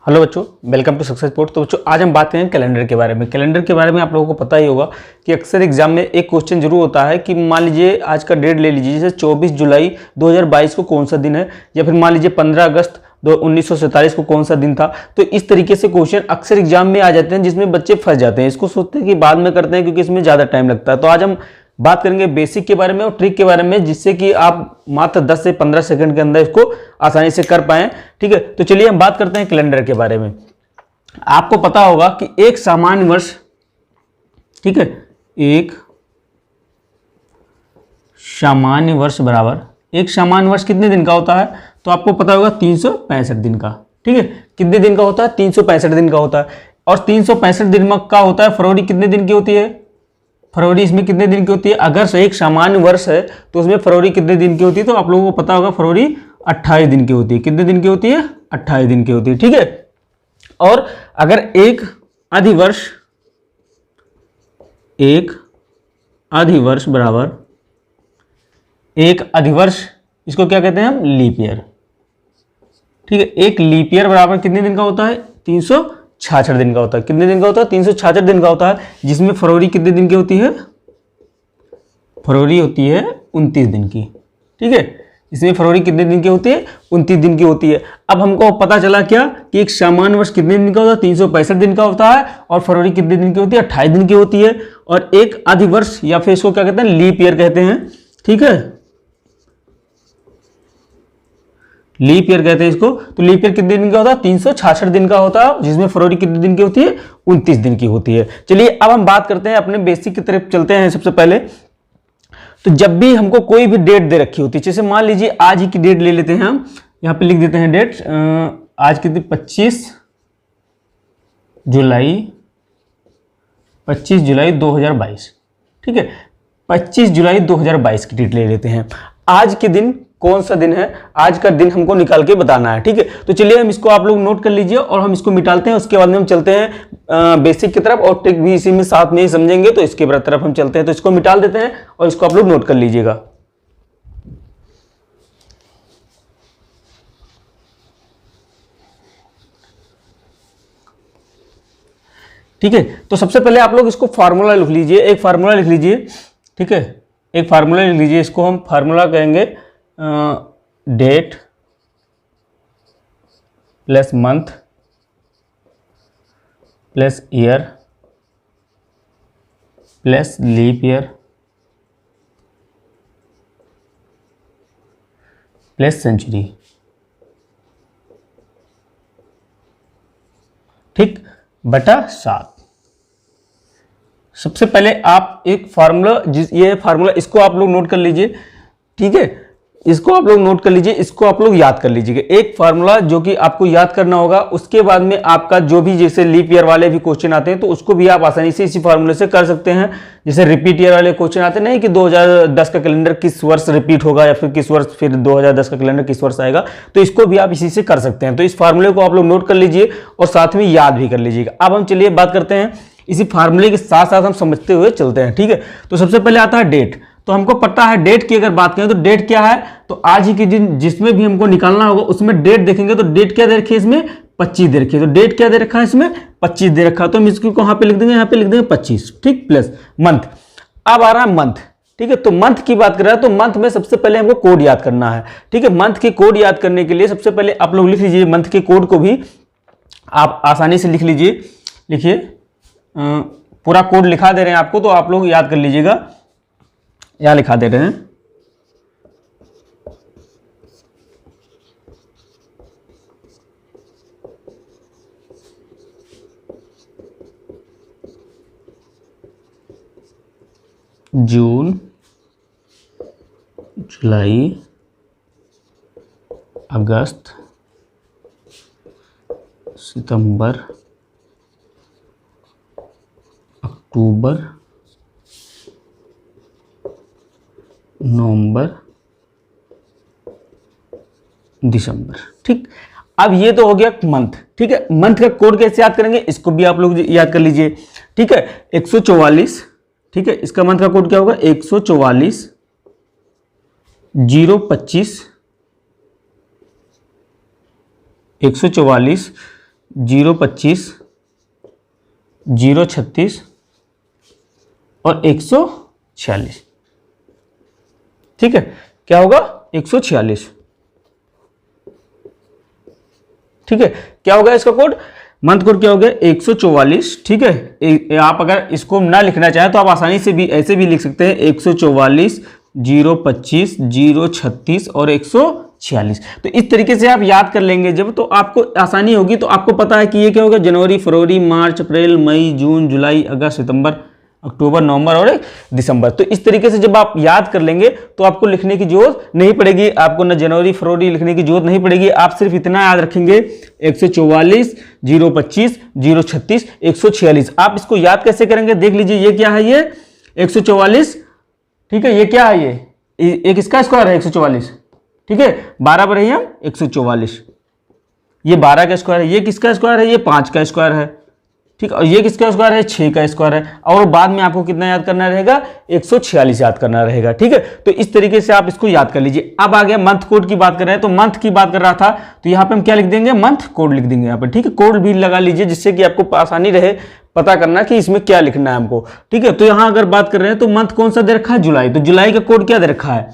Hello बच्चों, welcome to success port. तो बच्चों आज हम बात करेंगे कैलेंडर के बारे में। कैलेंडर के बारे में आप लोगों को पता ही होगा कि अक्सर एग्जाम में एक क्वेश्चन जरूर होता है कि मान लीजिए आज का डेट ले लीजिए, जैसे 24 जुलाई 2022 को कौन सा दिन है, या फिर मान लीजिए 15 अगस्त 1947 को कौन सा दिन था। तो इस तरीके से क्वेश्चन अक्सर एग्जाम में आ जाते हैं जिसमें बच्चे फंस जाते हैं। इसको सोचते हैं कि बाद में करते हैं क्योंकि इसमें ज़्यादा टाइम लगता है। तो आज हम बात करेंगे बेसिक के बारे में और ट्रिक के बारे में, जिससे कि आप मात्र 10 से 15 सेकंड के अंदर इसको आसानी से कर पाएं। ठीक है, तो चलिए हम बात करते हैं कैलेंडर के बारे में। आपको पता होगा कि एक सामान्य वर्ष, ठीक है, एक सामान्य वर्ष बराबर, एक सामान्य वर्ष कितने दिन का होता है? तो आपको पता होगा 365 दिन का। ठीक है, कितने दिन का होता है? 365 दिन का होता है। और 365 दिन का होता है। फरवरी कितने दिन की होती है? फरवरी इसमें कितने दिन की होती है? अगर से एक सामान्य वर्ष है तो उसमें फरवरी कितने दिन की होती है? तो आप लोगों को पता होगा फरवरी 28 दिन की होती है। कितने दिन की होती है? 28 दिन की होती है। ठीक है, और अगर एक अधिवर्ष, एक अधिवर्ष बराबर, एक अधिवर्ष इसको क्या कहते हैं हम? Leap year. ठीक है, एक लीप ईयर बराबर कितने दिन का होता है? 366 दिन का होता है। कितने दिन का होता है? 366 दिन का होता है, जिसमें फरवरी कितने दिन की होती है? फरवरी होती है 29 दिन की। ठीक है, इसमें फरवरी कितने दिन की होती है? 29 दिन की होती है। अब हमको पता चला क्या कि एक सामान्य वर्ष कितने दिन का होता है? 365 दिन का होता है। और फरवरी कितने दिन की होती है? 28 दिन की होती है। और एक अधिवर्ष या फिर इसको क्या कहते हैं? लीप ईयर कहते हैं। ठीक है, लीप ईयर कहते हैं इसको। तो लीप ईयर कितने दिन का होता है? 366 दिन का होता है, जिसमें फरवरी कितने दिन की होती है? 29 दिन की होती है। चलिए अब हम बात करते हैं, अपने बेसिक की तरफ चलते हैं। सबसे पहले तो जब भी हमको कोई भी डेट दे रखी होती है, जैसे मान लीजिए आज ही की डेट ले लेते हैं हम, यहां पे लिख देते हैं डेट, आज की 25 जुलाई 2022। ठीक है, 25 जुलाई 2022 की डेट ले लेते हैं। आज के दिन कौन सा दिन है? आज का दिन हमको निकाल के बताना है। ठीक है, तो चलिए हम इसको आप लोग नोट कर लीजिए और हम इसको मिटालते हैं। उसके बाद में हम चलते हैं बेसिक की तरफ, और ट्रिक भी इसी में साथ में ही समझेंगे। तो इसके तरफ हम चलते हैं। तो इसको मिटाल देते हैं और इसको आप लोग नोट कर लीजिएगा। ठीक है, तो सबसे पहले आप लोग इसको फार्मूला लिख लीजिए। एक फार्मूला लिख लीजिए। ठीक है, एक फार्मूला लिख लीजिए। इसको हम फार्मूला कहेंगे date plus month plus year plus leap year plus century. ठीक, बटा 7। सबसे पहले आप एक फार्मूला, ये फार्मूला इसको आप लोग नोट कर लीजिए। ठीक है, इसको आप लोग नोट कर लीजिए, इसको आप लोग याद कर लीजिएगा। एक फार्मूला जो कि आपको याद करना होगा। उसके बाद में आपका जो भी जैसे लीप ईयर वाले भी क्वेश्चन आते हैं तो उसको भी आप आसानी से इसी फार्मूले से कर सकते हैं। जैसे रिपीट ईयर वाले क्वेश्चन आते नहीं कि 2010 का कैलेंडर किस वर्ष रिपीट होगा, या फिर किस वर्ष फिर 2010 का कैलेंडर किस वर्ष आएगा, तो इसको भी आप इसी से कर सकते हैं। तो इस फार्मूले को आप लोग नोट कर लीजिए और साथ में याद भी कर लीजिएगा। अब हम चलिए बात करते हैं, इसी फार्मूले के साथ साथ हम समझते हुए चलते हैं। ठीक है, तो सबसे पहले आता है डेट। तो हमको पता है डेट की अगर बात करें तो डेट क्या है? तो आज ही के दिन जिसमें भी हमको निकालना होगा उसमें डेट देखेंगे तो डेट क्या दे रखी है? इसमें 25 दे रखी है। तो डेट क्या दे रखा है? इसमें 25 दे रखा है। तो हम इसको कहां पे लिख देंगे? यहाँ पे लिख देंगे 25। ठीक, प्लस मंथ। अब आ रहा है मंथ। ठीक है, तो मंथ की बात कर रहा है तो मंथ में सबसे पहले हमको कोड याद करना है। ठीक है, मंथ के कोड याद करने के लिए सबसे पहले आप लोग लिख लीजिए, मंथ के कोड को भी आप आसानी से लिख लीजिए। लिखिए, पूरा कोड लिखा दे रहे हैं आपको, तो आप लोग याद कर लीजिएगा। यहां लिखा दे रहे हैं, जून, जुलाई, अगस्त, सितंबर, अक्टूबर, नवंबर, दिसंबर। ठीक, अब ये तो हो गया मंथ। ठीक है, मंथ का कोड कैसे याद करेंगे इसको भी आप लोग याद कर लीजिए। ठीक है, 144। ठीक है, इसका मंथ का कोड क्या होगा? 144 025 144 025, 036 और 146। ठीक है, क्या होगा 146। ठीक है, क्या होगा इसका कोड, मंथ कोड क्या हो गया 144। ठीक है, आप अगर इसको ना लिखना चाहें तो आप आसानी से भी ऐसे भी लिख सकते हैं 144, 025, 036 और 146। तो इस तरीके से आप याद कर लेंगे जब, तो आपको आसानी होगी। तो आपको पता है कि ये क्या होगा, जनवरी, फरवरी, मार्च, अप्रैल, मई, जून, जुलाई, अगस्त, सितंबर, अक्टूबर, नवंबर और दिसंबर। तो इस तरीके से जब आप याद कर लेंगे तो आपको लिखने की जरूरत नहीं पड़ेगी, आपको न जनवरी फरवरी लिखने की जरूरत नहीं पड़ेगी। आप सिर्फ इतना याद रखेंगे 144, 025, 036, 146। आप इसको याद कैसे करेंगे, देख लीजिए। ये क्या है, ये 144। ठीक है, ये क्या है, ये एक इसका स्क्वायर है 144। ठीक है, 12 पर हम 144, ये 12 का स्क्वायर है। ये किसका स्क्वायर है, ये 5 का स्क्वायर है। ठीक है, और ये किसका स्क्वायर है, 6 का स्क्वायर है। और बाद में आपको कितना याद करना रहेगा, 146 याद करना रहेगा। ठीक है, तो इस तरीके से आप इसको याद कर लीजिए। अब आ गया मंथ कोड की बात कर रहे हैं, तो मंथ की बात कर रहा था, तो यहाँ पे हम क्या लिख देंगे, मंथ कोड लिख देंगे यहाँ पे। ठीक है, कोड भी लगा लीजिए जिससे कि आपको आसानी रहे पता करना कि इसमें क्या लिखना है हमको। ठीक है, तो यहाँ अगर बात कर रहे हैं तो मंथ कौन सा दे रखा है, जुलाई। तो जुलाई का कोड क्या दे रखा है,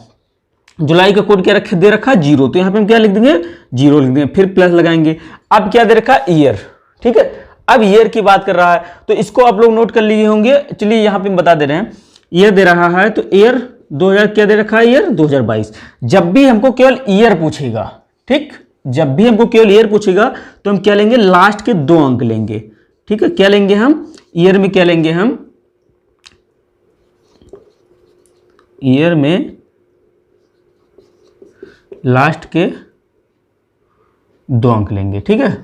जुलाई का कोड क्या दे रखा है, 0। तो यहाँ पे हम क्या लिख देंगे, 0 लिख देंगे, फिर प्लस लगाएंगे। अब क्या दे रखा है, ईयर। ठीक है, अब ईयर की बात कर रहा है, तो इसको आप लोग नोट कर लिए होंगे। चलिए यहाँ पे बता दे रहे हैं, ईयर दे रहा है, तो ईयर 2000 क्या दे रखा है, ईयर 2022। जब भी हमको केवल ईयर पूछेगा, ठीक, जब भी हमको केवल ईयर पूछेगा तो हम क्या लेंगे, लास्ट के 2 अंक लेंगे। ठीक है, क्या लेंगे हम, ईयर में क्या लेंगे हम, ईयर में लास्ट के 2 अंक लेंगे। ठीक है,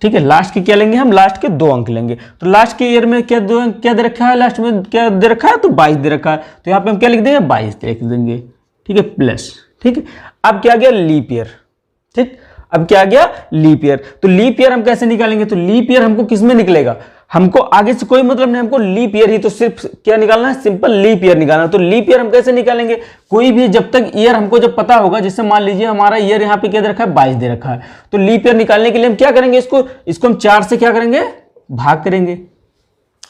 ठीक है, लास्ट के क्या लेंगे हम, लास्ट के 2 अंक लेंगे। तो लास्ट के ईयर में क्या क्या दे रखा है, लास्ट में क्या दे रखा है, तो 22 दे रखा है। तो यहाँ पे हम क्या लिख देंगे, 22 लिख देंगे। ठीक है, प्लस। ठीक है, अब क्या गया, लीप ईयर। ठीक, अब क्या गया, लीप ईयर। तो लीप ईयर हम कैसे निकालेंगे, तो लीप ईयर हमको किस में निकलेगा, हमको आगे से कोई मतलब नहीं, हमको लीप ईयर ही तो सिर्फ क्या निकालना है, सिंपल लीप ईयर निकालना। तो लीप ईयर हम कैसे निकालेंगे, कोई भी जब तक ईयर हमको जब पता होगा, जैसे मान लीजिए हमारा ईयर यहाँ पे क्या दे रखा है, 22 दे रखा है। तो लीप ईयर निकालने के लिए हम क्या करेंगे, इसको हम 4 से क्या करेंगे, भाग करेंगे।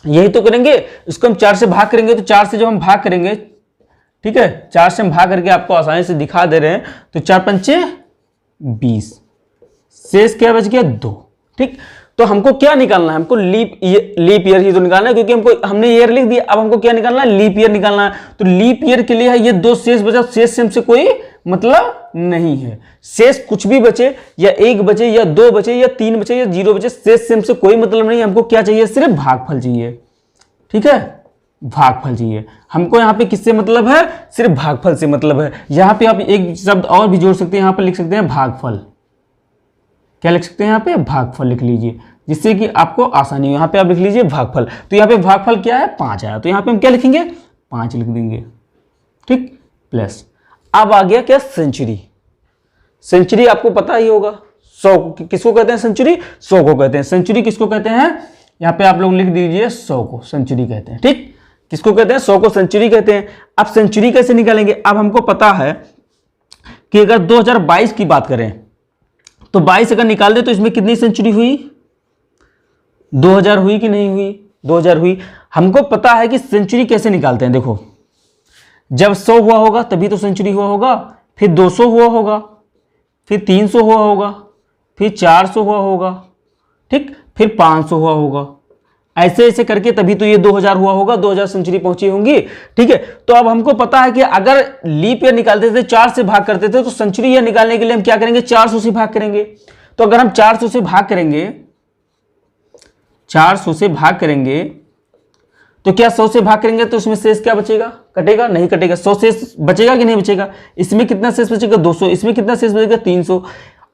यही तो करेंगे, इसको हम 4 से भाग करेंगे। तो 4 से जब हम भाग करेंगे, ठीक है, 4 से हम भाग करके आपको आसानी से दिखा दे रहे हैं, तो 4 पंचे 20, शेष क्या बच गया, 2। ठीक, तो हमको क्या निकालना है, हमको लीप ईयर ही तो निकालना है, क्योंकि हमने ईयर लिख दिया। अब हमको क्या निकालना है, लीप ईयर निकालना है। तो लीप ईयर के लिए है ये 2 शेष बचा, शेष से हमसे कोई मतलब नहीं है। शेष कुछ भी बचे, या 1 बचे, या 2 बचे, या 3 बचे, या 0 बचे, शेष से हमसे कोई मतलब नहीं है। हमको क्या चाहिए, सिर्फ भागफल चाहिए। ठीक है, भागफल चाहिए हमको। यहाँ पे किससे मतलब है, सिर्फ भागफल से मतलब है। यहाँ पे आप एक शब्द और भी जोड़ सकते हैं, यहाँ पे लिख सकते हैं भागफल। क्या लिख सकते हैं, यहाँ पे भागफल लिख लीजिए, जिससे कि आपको आसानी हो। यहाँ पे आप लिख लीजिए भागफल। तो यहाँ पे भागफल क्या है, 5 आया। तो यहाँ पे हम क्या लिखेंगे, 5 लिख देंगे। ठीक, प्लस। अब आ गया क्या, सेंचुरी। सेंचुरी आपको पता ही होगा, 100 किसको कहते हैं, सेंचुरी 100 को कहते हैं। सेंचुरी किसको कहते हैं, यहाँ पे आप लोग लिख दीजिए 100 को सेंचुरी कहते हैं। ठीक, किसको कहते हैं, 100 को सेंचुरी कहते हैं। अब सेंचुरी कैसे निकालेंगे, अब हमको पता है कि अगर 2022 की बात करें तो 22 अगर निकाल दे तो इसमें कितनी सेंचुरी हुई, 2000 हुई कि नहीं हुई, 2000 हुई। हमको पता है कि सेंचुरी कैसे निकालते हैं। देखो, जब 100 हुआ होगा तभी तो सेंचुरी हुआ होगा, फिर 200 हुआ होगा, फिर 300 हुआ होगा, फिर 400 हुआ होगा, ठीक, फिर 500 हुआ होगा। ऐसे ऐसे करके तभी तो ये 2000 हुआ होगा, 2000 सेंचुरी पहुंची होंगी। ठीक है, तो अब हमको पता है कि अगर लीप ईयर निकालते थे, 4 से भाग करते थे, तो सेंचुरी ईयर निकालने के लिए हम क्या करेंगे, 400 से भाग करेंगे। तो अगर हम 400 से भाग करेंगे, 400 से भाग करेंगे, तो क्या 100 से भाग करेंगे तो इसमें शेष क्या बचेगा, कटेगा, नहीं कटेगा। 100 शेष बचेगा कि नहीं बचेगा, इसमें कितना शेष बचेगा, 200, इसमें कितना शेष बचेगा, 300।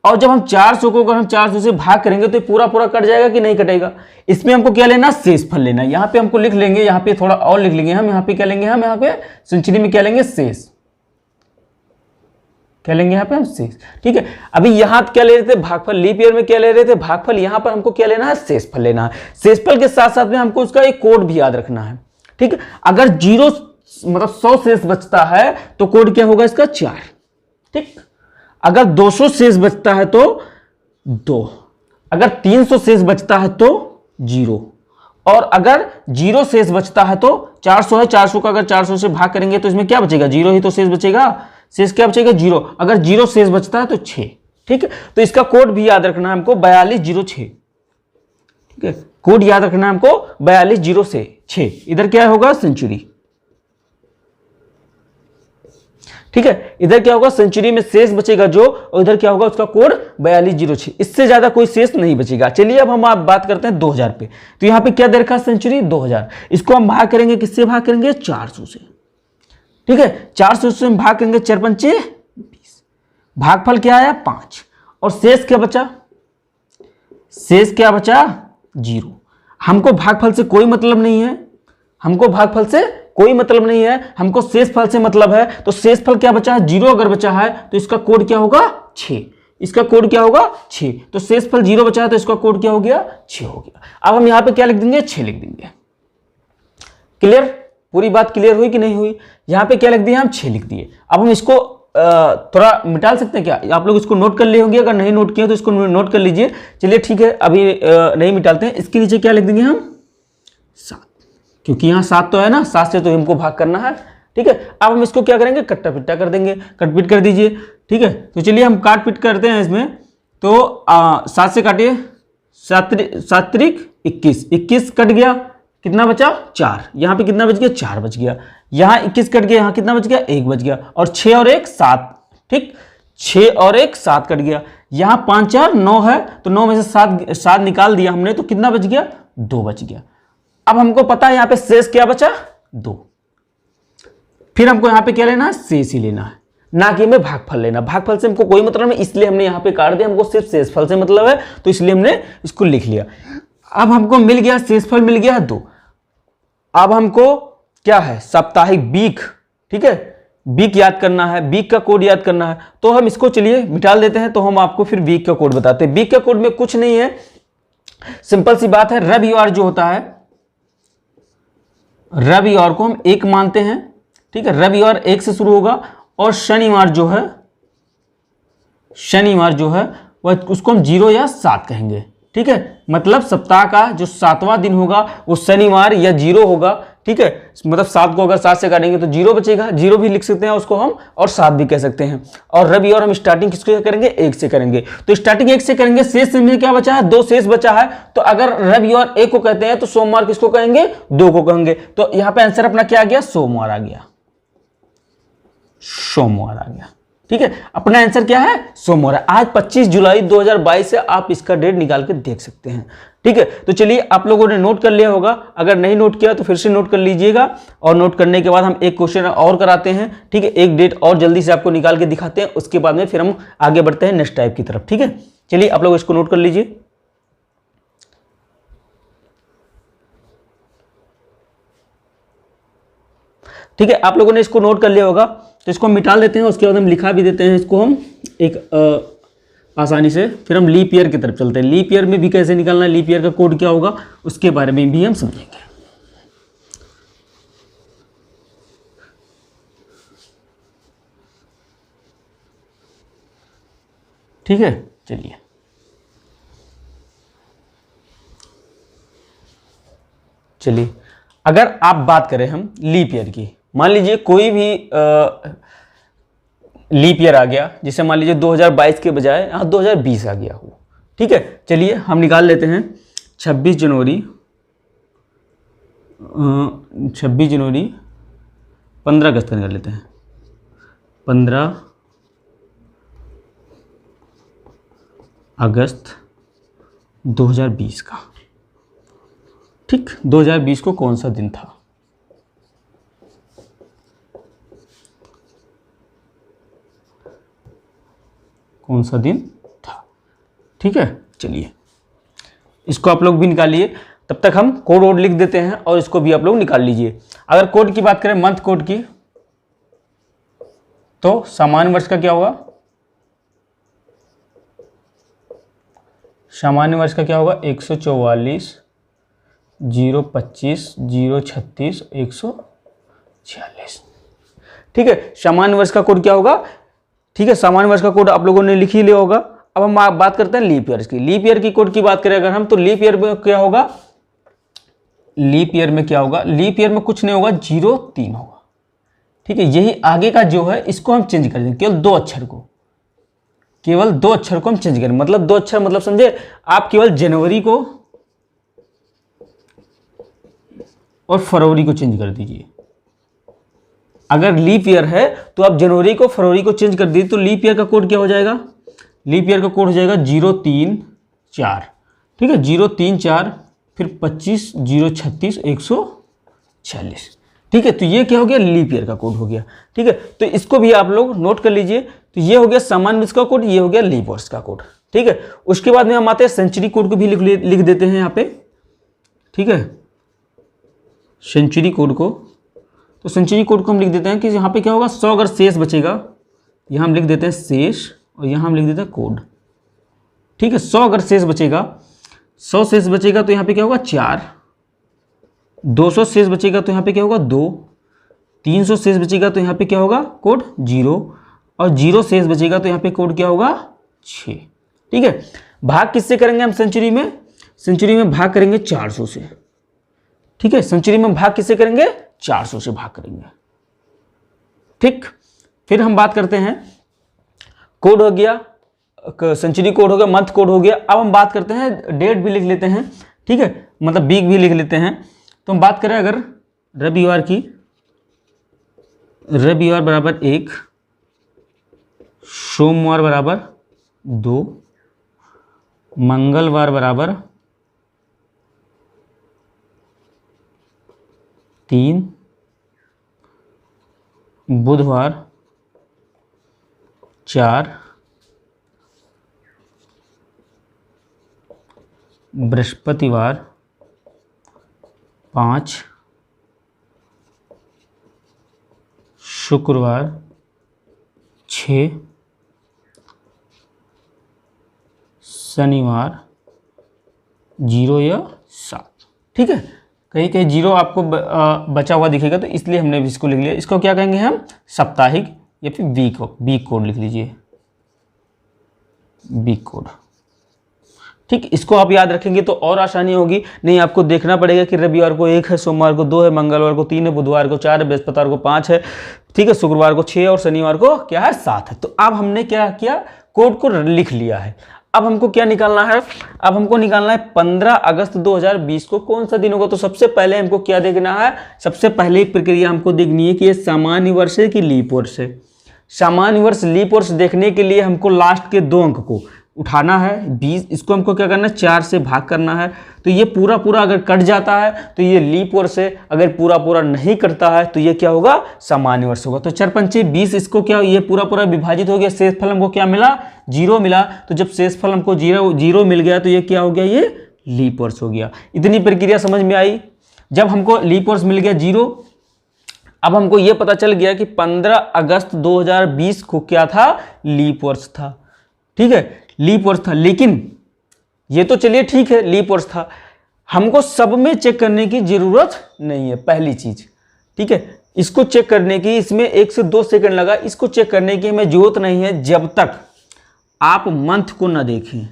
और जब हम 400 को अगर हम 400 से भाग करेंगे तो पूरा पूरा कट जाएगा कि नहीं कटेगा। इसमें हमको क्या लेना, शेषफल लेना। यहाँ पे हमको लिख लेंगे, यहाँ पे थोड़ा और लिख लेंगे हम, यहाँ पे क्या लेंगे हम, यहाँ पे सेंचुरी में क्या लेंगे, शेष। क्या लेंगे यहाँ पे हम, शेष। ठीक है, अभी यहाँ क्या ले रहे थे, भागफल। लीप ईयर में क्या ले रहे थे, भागफल। यहाँ पर हमको क्या लेना है, शेषफल लेना है। शेषफल के साथ साथ में हमको उसका एक कोड भी याद रखना है। ठीक है, अगर 0 मतलब 100 शेष बचता है तो कोड क्या होगा इसका, 4। ठीक, अगर 200 शेष बचता है तो 2, अगर 300 शेष बचता है तो 0, और अगर 0 शेष बचता है तो 400 है, 400 का अगर 400 से भाग करेंगे तो इसमें क्या बचेगा, 0 ही तो शेष बचेगा, शेष क्या बचेगा 0, अगर 0 शेष बचता है तो 6। ठीक है, तो इसका कोड भी याद रखना है हमको 4206। ठीक है, कोड याद रखना है हमको 4206। इधर क्या होगा सेंचुरी। ठीक है, इधर क्या होगा सेंचुरी में शेष बचेगा जो, और इधर क्या होगा उसका कोड 4206। इससे ज्यादा कोई शेष नहीं बचेगा। चलिए अब हम आप बात करते हैं 2000 पे। तो यहां पे क्या दे रखा है सेंचुरी 2000, इसको हम भाग करेंगे किससे भाग करेंगे 400 से। ठीक है, 400 से हम भाग करेंगे 4 पंचे 20, भागफल क्या आया 5, और शेष क्या बचा, शेष क्या बचा 0। हमको भागफल से कोई मतलब नहीं है, हमको भागफल से कोई मतलब नहीं है, हमको शेषफल से मतलब है। तो शेषफल क्या बचा है 0 अगर बचा है तो इसका कोड क्या होगा 6, इसका कोड क्या होगा 6। तो शेषफल 0 बचा है तो इसका कोड क्या हो गया 6 हो गया। अब हम यहां पे क्या लिख देंगे 6 लिख देंगे। क्लियर, पूरी बात क्लियर हुई कि नहीं हुई। यहां पे क्या लिख दिया हम 6 लिख दिए। अब हम इसको थोड़ा मिटाल सकते हैं क्या, आप लोग इसको नोट कर लिए होंगे, अगर नहीं नोट किए तो इसको नोट कर लीजिए। चलिए ठीक है, अभी नहीं मिटालते हैं। इसके नीचे क्या लिख देंगे हम 7, क्योंकि यहाँ 7 तो है ना, 7 से तो हमको भाग करना है। ठीक है, अब हम इसको क्या करेंगे कट्टा पिट्टा कर देंगे, कट पिट कर दीजिए। ठीक है, तो चलिए हम काट पिट करते हैं इसमें। तो 7 से काटिए, 7 त्रिक 21, 21 कट गया, कितना बचा 4, यहाँ पे कितना बच गया 4 बच गया, यहाँ 21 कट गया, यहाँ कितना बच गया 1 बच गया, और 6 और 1 7। ठीक, 6 और 1 7 कट गया, यहाँ 5 4 9 है, तो 9 में से 7 निकाल दिया हमने, तो कितना बच गया 2 बच गया। अब हमको पता है यहाँ पे शेष क्या बचा 2, फिर हमको यहाँ पे क्या लेना है शेष ही लेना है, ना कि हमें भागफल लेना। भागफल से हमको कोई मतलब नहीं, इसलिए हमने यहाँ पे काट दिया, हमको सिर्फ शेषफल से मतलब है, तो इसलिए हमने इसको लिख लिया। अब हमको मिल गया शेषफल मिल गया 2। अब हमको क्या है साप्ताहिक वीक। ठीक है, वीक याद करना है, वीक का कोड याद करना है, तो हम इसको चलिए मिटाल देते हैं। तो हम आपको फिर वीक का कोड बताते हैं। वीक का कोड में कुछ नहीं है, सिंपल सी बात है, रविवार जो होता है, रविवार को हम 1 मानते हैं। ठीक है, रविवार 1 से शुरू होगा, और शनिवार जो है, शनिवार जो है वह उसको हम 0 या 7 कहेंगे। ठीक है, मतलब सप्ताह का जो 7वां दिन होगा वो शनिवार या 0 होगा। ठीक है, मतलब 7 को अगर 7 से काटेंगे तो 0 बचेगा, 0 भी लिख सकते हैं उसको हम, और 7 भी कह सकते हैं। और रविवार हम स्टार्टिंग किसको करेंगे 1 से करेंगे, तो स्टार्टिंग 1 से करेंगे। शेष में क्या बचा है 2 शेष बचा है, तो अगर रविवार 1 को कहते हैं तो सोमवार किसको कहेंगे 2 को कहेंगे। तो यहां पे आंसर अपना क्या आ गया सोमवार आ गया, सोमवार आ गया। ठीक है, अपना आंसर क्या है सोमवार है। आज 25 जुलाई 2022 है, आप इसका डेट निकाल के देख सकते हैं। ठीक है, तो चलिए आप लोगों ने नोट कर लिया होगा, अगर नहीं नोट किया तो फिर से नोट कर लीजिएगा। और नोट करने के बाद हम एक क्वेश्चन और कराते हैं। ठीक है, एक डेट और जल्दी से आपको निकाल के दिखाते हैं, उसके बाद में फिर हम आगे बढ़ते हैं नेक्स्ट टाइप की तरफ। ठीक है, चलिए आप लोग इसको नोट कर लीजिए। ठीक है, आप लोगों ने इसको नोट कर लिया होगा, तो इसको हम मिटा देते हैं, उसके बाद हम लिखा भी देते हैं इसको हम एक आसानी से। फिर हम लीप ईयर की तरफ चलते हैं। लीप ईयर में भी कैसे निकालना है, लीप ईयर का कोड क्या होगा, उसके बारे में भी हम समझेंगे। ठीक है, चलिए चलिए अगर आप बात करें हम लीप ईयर की, मान लीजिए कोई भी लीप ईयर आ गया, जिसे मान लीजिए 2022 के बजाय यहाँ 2020 आ गया हो। ठीक है, चलिए हम निकाल लेते हैं 26 जनवरी 15 अगस्त का निकाल लेते हैं, 15 अगस्त 2020 का। ठीक, 2020 को कौन सा दिन था, कौन सा दिन था। ठीक है, चलिए इसको आप लोग भी निकालिए, तब तक हम कोड वोड लिख देते हैं और इसको भी आप लोग निकाल लीजिए। अगर कोड की बात करें मंथ कोड की, तो सामान्य वर्ष का क्या होगा, सामान्य वर्ष का क्या होगा 144 025 036 146। ठीक है, सामान्य वर्ष का कोड क्या होगा ठीक है, सामान्य वर्ष का कोड आप लोगों ने लिख ही लिया होगा। अब हम बात करते हैं लीप ईयर की। लीप ईयर की कोड की बात करें अगर हम, तो लीप ईयर में क्या होगा, लीप ईयर में क्या होगा, लीप ईयर में कुछ नहीं होगा, 03 होगा। ठीक है, यही आगे का जो है इसको हम चेंज कर देंगे, केवल 2 अक्षर को, केवल 2 अक्षर को हम चेंज करें। मतलब 2 अक्षर मतलब समझे आप, केवल जनवरी को और फरवरी को चेंज कर दीजिए। अगर लीप ईयर है तो आप जनवरी को फरवरी को चेंज कर दीजिए, तो लीप ईयर का कोड क्या हो जाएगा, लीप ईयर का कोड हो जाएगा 034। ठीक है, 034 फिर 25 036 146। ठीक है, तो ये क्या हो गया, लीप ईयर का कोड हो गया। ठीक है, तो इसको भी आप लोग नोट कर लीजिए। तो ये हो गया सामान्य वर्ष का कोड, ये हो गया लीप वर्ष का कोड। ठीक है, उसके बाद में हम आते हैं सेंचुरी कोड को भी लिख देते हैं यहाँ पे। ठीक है, सेंचुरी कोड को, तो सेंचुरी कोड को हम लिख देते हैं कि यहाँ पे क्या होगा, 100 अगर शेष बचेगा, यहाँ हम लिख देते हैं शेष और यहाँ हम लिख देते हैं कोड। ठीक है, 100 अगर शेष बचेगा, 100 शेष बचेगा तो यहाँ पे क्या होगा 4, 200 शेष बचेगा तो यहाँ पे क्या होगा 2, 300 शेष बचेगा तो यहाँ पे क्या होगा कोड 0 और 0 शेष बचेगा तो यहाँ पे कोड क्या होगा 6। ठीक है, भाग किससे करेंगे हम सेंचुरी में, सेंचुरी में भाग करेंगे 400 से। ठीक है, सेंचुरी में भाग किससे करेंगे, 400 से भाग करेंगे। ठीक, फिर हम बात करते हैं, कोड हो गया, सेंचुरी कोड हो गया, मंथ कोड हो गया। अब हम बात करते हैं, डेट भी लिख लेते हैं। ठीक है, मतलब वीक भी लिख लेते हैं। तो हम बात करें अगर रविवार की, रविवार बराबर 1, सोमवार बराबर 2, मंगलवार बराबर 3, बुधवार 4, बृहस्पतिवार 5, शुक्रवार 6, शनिवार 0 या 7। ठीक है, कहीं कहीं 0 आपको बचा हुआ दिखेगा तो इसलिए हमने इसको लिख लिया। इसको क्या कहेंगे हम, साप्ताहिक या फिर वीक कोड लिख लीजिए, वीक कोड। ठीक, इसको आप याद रखेंगे तो और आसानी होगी। नहीं आपको देखना पड़ेगा कि रविवार को 1 है, सोमवार को 2 है, मंगलवार को 3 है, बुधवार को 4 है, बृहस्पतिवार को 5 है, ठीक है, शुक्रवार को 6 और शनिवार को क्या है 7 है। तो अब हमने क्या किया, कोड को लिख लिया है। अब हमको क्या निकालना है, अब हमको निकालना है 15 अगस्त 2020 को कौन सा दिन होगा। तो सबसे पहले हमको क्या देखना है, सबसे पहले प्रक्रिया हमको देखनी है कि ये सामान्य वर्ष है कि लीप वर्ष है। सामान्य वर्ष लीप वर्ष देखने के लिए हमको लास्ट के 2 अंक को उठाना है 20, इसको हमको क्या करना है 4 से भाग करना है। तो ये पूरा पूरा अगर कट जाता है तो ये लीप वर्ष है, अगर पूरा पूरा नहीं कटता है तो ये क्या होगा, सामान्य वर्ष होगा। तो 4 पंचे 20, इसको क्या, ये पूरा पूरा विभाजित हो गया, शेषफल हमको क्या मिला 0 मिला। तो जब शेषफल हमको 0 मिल गया तो ये क्या हो गया, ये लीप वर्ष हो गया। इतनी प्रक्रिया समझ में आई। जब हमको लीप वर्ष मिल गया 0, अब हमको ये पता चल गया कि 15 अगस्त 2020 को क्या था, लीप वर्ष था। ठीक है, लीप वर्ष था। लेकिन ये तो चलिए ठीक है, लीप वर्ष था, हमको सब में चेक करने की जरूरत नहीं है, पहली चीज। ठीक है, इसको चेक करने की, इसमें 1 से 2 सेकंड लगा, इसको चेक करने की हमें जरूरत नहीं है जब तक आप मंथ को ना देखें।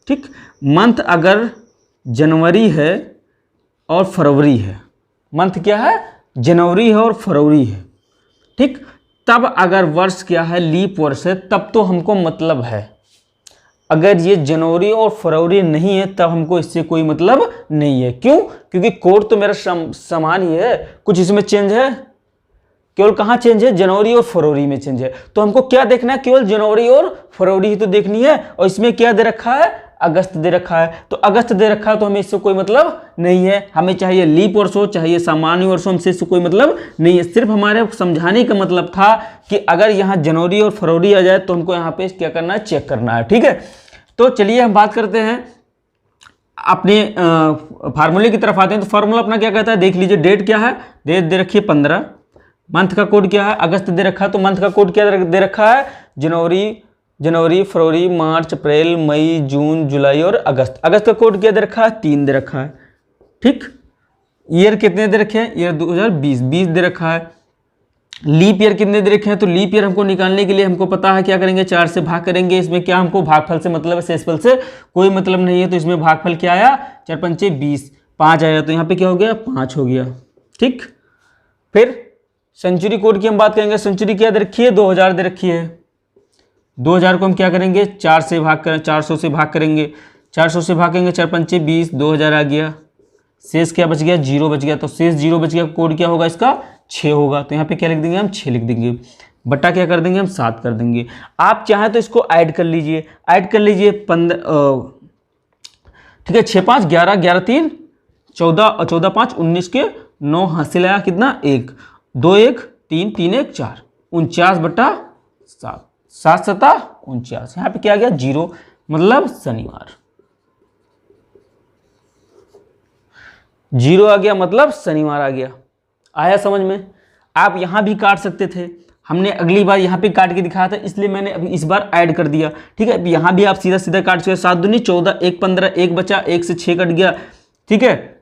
ठीक, मंथ अगर जनवरी है और फरवरी है, मंथ क्या है, जनवरी है और फरवरी है, ठीक, तब अगर वर्ष क्या है, लीप वर्ष है, तब तो हमको मतलब है। अगर ये जनवरी और फरवरी नहीं है तब हमको इससे कोई मतलब नहीं है। क्यों, क्योंकि कोड तो मेरा समान ही है, कुछ इसमें चेंज है, केवल कहाँ चेंज है, जनवरी और फरवरी में चेंज है। तो हमको क्या देखना है, केवल जनवरी और फरवरी ही तो देखनी है। और इसमें क्या दे रखा है, अगस्त दे रखा है। तो अगस्त दे रखा है तो हमें इससे कोई मतलब नहीं है। हमें चाहिए लीप वर्ष हो, चाहिए सामान्य वर्ष हो, हमसे इससे कोई मतलब नहीं है। सिर्फ हमारे समझाने का मतलब था कि अगर यहाँ जनवरी और फरवरी आ जाए तो हमको यहाँ पे क्या करना है, चेक करना है। ठीक है, तो चलिए हम बात करते हैं अपने फार्मूले की तरफ आते हैं। तो फार्मूला अपना क्या कहता है, देख लीजिए। डेट क्या है, डेट दे रखी है 15, मंथ का कोड क्या है, अगस्त दे रखा है, तो मंथ का कोड क्या दे रखा है, जनवरी, फरवरी, मार्च, अप्रैल, मई, जून, जुलाई और अगस्त। अगस्त का कोड क्या दे रखा है, 3 दे रखा है। ठीक, ईयर कितने दे रखे हैं, ईयर 2020 दे रखा है। लीप ईयर कितने दे रखे हैं, तो लीप ईयर हमको निकालने के लिए हमको पता है क्या करेंगे, 4 से भाग करेंगे। इसमें क्या हमको भागफल से मतलब है, शेषफल से कोई मतलब नहीं है, तो इसमें भागफल क्या आया, 4 पंचे 20, 5 आया, तो यहाँ पे क्या हो गया, 5 हो गया। ठीक, फिर सेंचुरी कोड की हम बात करेंगे। सेंचुरी क्या दे रखी है, 2000 दे रखी है। 2000 को हम क्या करेंगे, 4 से भाग कर 400 से भाग करेंगे, 400 से भागेंगे, 4 पंचे 20, 2000 आ गया। शेष क्या बच गया, 0 बच गया, तो शेष 0 बच गया, कोड क्या होगा इसका, 6 होगा। तो यहाँ पे क्या लिख देंगे हम, 6 लिख देंगे, बटा क्या कर देंगे हम, 7 कर देंगे। आप चाहें तो इसको ऐड कर लीजिए, ऐड कर लीजिए 15, ठीक है, 6 5 11, 11 3 14 और 14 5 19 के 9 हासिल आया कितना, 1, 2 1 3 3 1 4, 49 बटा 7, 7 7 49। यहाँ पे क्या आ गया, 0, मतलब शनिवार। 0 आ गया मतलब शनिवार आ गया। आया समझ में। आप यहाँ भी काट सकते थे, हमने अगली बार यहाँ पे काट के दिखाया था, इसलिए मैंने अभी इस बार ऐड कर दिया। ठीक है, यहाँ भी आप सीधा सीधा काट सकते, 7 दूनी 14, 1 15, 1 बचा, 1 से 6 कट गया। ठीक है,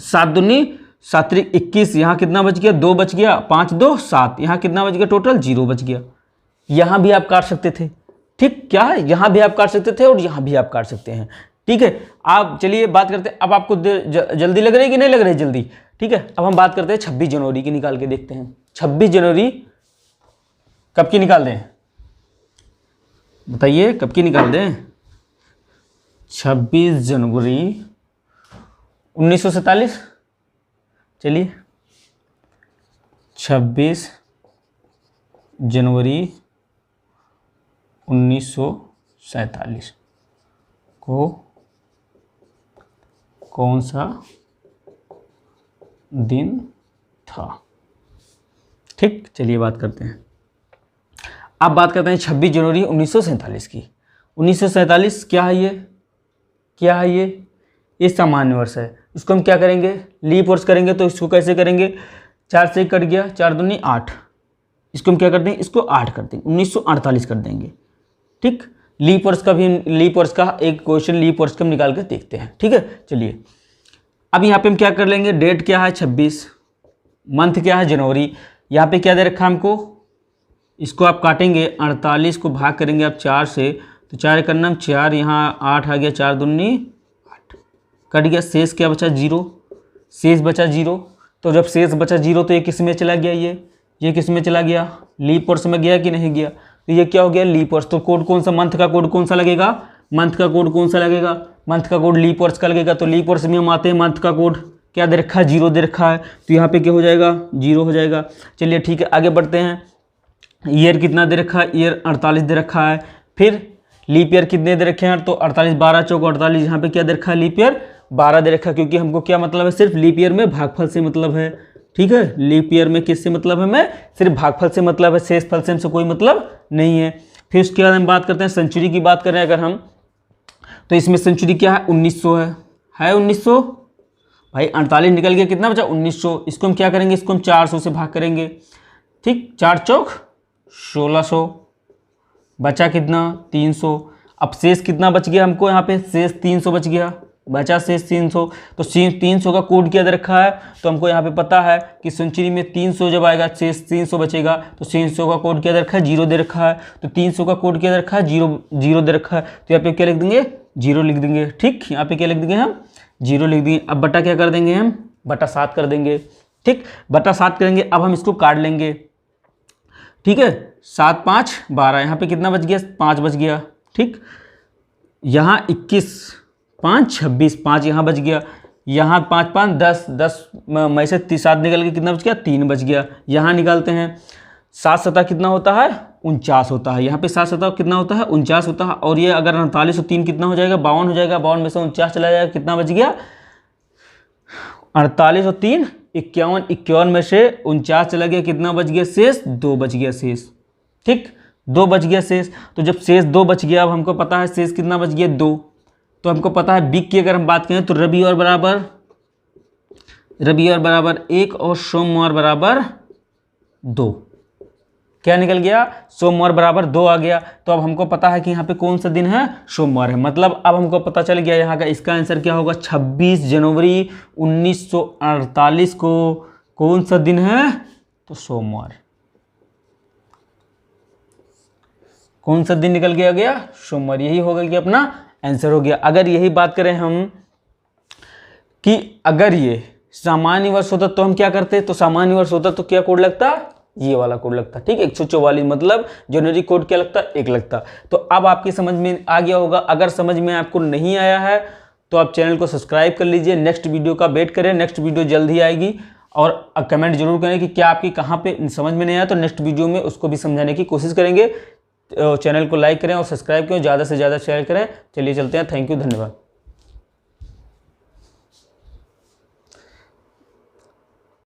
7 दूनी 7 त्रिक 21, यहाँ कितना बच गया, 2 बच गया, 5 2 7, यहाँ कितना बच गया, टोटल 0 बच गया। यहाँ भी आप काट सकते थे। ठीक, क्या है, यहाँ भी आप काट सकते थे और यहाँ भी आप काट सकते हैं। ठीक है, आप चलिए बात करते हैं। अब आपको जल्दी लग रही है कि नहीं लग रही है, जल्दी। ठीक है, अब हम बात करते हैं 26 जनवरी की, निकाल के देखते हैं। 26 जनवरी कब की निकाल दें, बताइए कब की निकाल दें। 26 जनवरी 1947। चलिए 26 जनवरी 1947 को कौन सा दिन था। ठीक, चलिए बात करते हैं। अब बात करते हैं 26 जनवरी 1947 की। 1947 क्या है, ये क्या है, ये सामान्य वर्ष है। इसको हम क्या करेंगे, लीप वर्ष करेंगे। तो इसको कैसे करेंगे, 4 से कट गया, 4 दूनी 8, इसको हम क्या कर देंगे, इसको 8 कर देंगे, 1948 कर देंगे। ठीक, लीप वर्ष का भी, लीप वर्ष का एक क्वेश्चन लीप वर्ष का हम निकाल के देखते हैं। ठीक है, चलिए अब यहाँ पे हम क्या कर लेंगे, डेट क्या है 26, मंथ क्या है जनवरी, यहाँ पे क्या दे रखा है हमको, इसको आप काटेंगे, 48 को भाग करेंगे आप 4 से, तो 4 करना हम 4, यहाँ 8 आ गया, 4 दूनी 8, कट गया, शेष क्या बचा, 0, शेष बचा 0। तो जब शेष बचा 0 तो ये किस में चला गया, ये किस में चला गया, लीप वर्ष में गया कि नहीं गया, तो ये क्या हो गया, लीप वर्ष। तो कोड कौन सा, मंथ का कोड कौन सा लगेगा, मंथ का कोड कौन सा लगेगा, मंथ का कोड लीप वर्ष का लगेगा। तो लीप वर्ष में हम आते हैं, मंथ का कोड क्या दे रखा है, 0 दे रखा है, तो यहाँ पे क्या हो जाएगा, 0 हो जाएगा। चलिए ठीक है, आगे बढ़ते हैं। ईयर कितना दे रखा है, ईयर 48 दे रखा है। फिर लीप ईयर कितने दे रखे हैं, तो 48 12 चौक 48, यहाँ पे क्या दे रखा है, लीप ईयर 12 दे रखा है, क्योंकि हमको क्या मतलब है, सिर्फ लीप ईयर में भागफल से मतलब है। ठीक है, लीप ईयर में किससे मतलब है, मैं सिर्फ भागफल से मतलब है, शेष फल से हमसे कोई मतलब नहीं है। फिर उसके बाद हम बात करते हैं सेंचुरी की बात करें अगर हम, तो इसमें सेंचुरी क्या है, 1900 है 1900। भाई 48 निकल गया, कितना बचा, 1900। इसको हम क्या करेंगे, इसको हम 400 से भाग करेंगे। ठीक, 4 चौक 1600, बचा कितना, 300। अब शेष कितना बच गया हमको, यहाँ पे शेष 300 बच गया, बचा शेष 300। तो 300 का कोड क्या दे रखा है, तो हमको यहाँ पे पता है कि सेंचुरी में 300 जब आएगा, शेष 300 बचेगा, तो 300 का कोड क्या दे रखा है, 0 दे रखा है। तो 300 का कोड क्या दे रखा है, 0 दे रखा है, तो यहाँ पे क्या लिख देंगे, 0 लिख देंगे। ठीक, यहाँ पे क्या लिख देंगे हम, 0 लिख देंगे। अब बटा क्या कर देंगे हम, बटा 7 कर देंगे। ठीक, बटा 7 करेंगे। अब हम इसको काट लेंगे। ठीक है, 7 5 12, यहाँ पे कितना बच गया, 5 बच गया। ठीक, यहाँ 21 5 26, 5 यहाँ बच गया, यहाँ 5 5 10 10 में से 7 निकल के कितना बच गया, 3 बच गया। यहाँ निकालते हैं, 7 7 कितना होता है, 49 होता है। यहाँ पे 7 7 कितना होता है, 49 होता है। और ये अगर 48 और 3 कितना हो जाएगा, 52 हो जाएगा। 52 में से 49 चला जाएगा, कितना बच गया, 48 और 3 51, 51 में से 49 चला गया, कितना बच गया, शेष 2 बच गया शेष। ठीक, 2 बच गया शेष। तो जब शेष 2 बच गया, अब हमको पता है शेष कितना बच गया, 2। तो हमको पता है वीक की अगर हम बात करें तो रविवार बराबर 1 और सोमवार बराबर 2। क्या निकल गया, सोमवार बराबर 2 आ गया। तो अब हमको पता है कि यहाँ पे कौन सा दिन है, सोमवार है। मतलब अब हमको पता चल गया यहाँ का, इसका आंसर क्या होगा, 26 जनवरी 1948 को कौन सा दिन है, तो सोमवार। कौन सा दिन निकल के आ गया? सोमवार। यही होगा कि अपना आंसर हो गया। अगर यही बात करें हम कि अगर ये सामान्य वर्ष होता तो हम क्या करते? तो सामान्य वर्ष होता तो क्या कोड लगता? ये वाला कोड लगता। ठीक है, 144 मतलब जनवरी कोड क्या लगता? 1 लगता। तो अब आपकी समझ में आ गया होगा। अगर समझ में आपको नहीं आया है तो आप चैनल को सब्सक्राइब कर लीजिए, नेक्स्ट वीडियो का वेट करें, नेक्स्ट वीडियो जल्द ही आएगी। और कमेंट जरूर करें कि क्या आपकी कहाँ पे समझ में नहीं आया, तो नेक्स्ट वीडियो में उसको भी समझाने की कोशिश करेंगे। चैनल को लाइक करें और सब्सक्राइब करें, ज़्यादा से ज़्यादा शेयर करें। चलिए चलते हैं। थैंक यू, धन्यवाद।